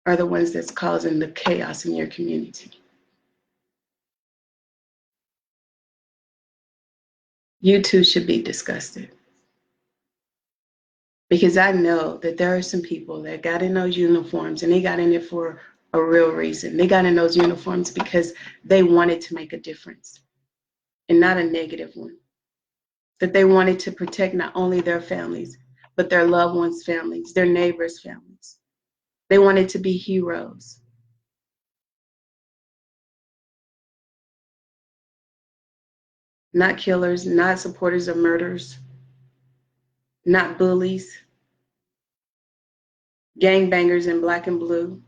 are the ones that's causing the chaos in your community. You too should be disgusted. Because I know that there are some people that got in those uniforms and they got in it for a real reason. They got in those uniforms because they wanted to make a difference and not a negative one. That they wanted to protect not only their families, but their loved ones' families, their neighbors' families. They wanted to be heroes. Not killers, not supporters of murders, not bullies, gangbangers in black and blue.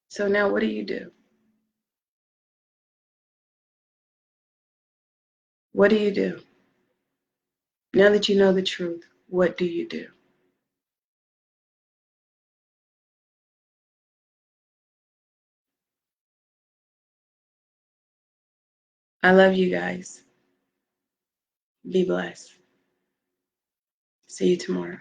So now what do you do? What do you do? Now that you know the truth, what do you do? I love you guys. Be blessed. See you tomorrow.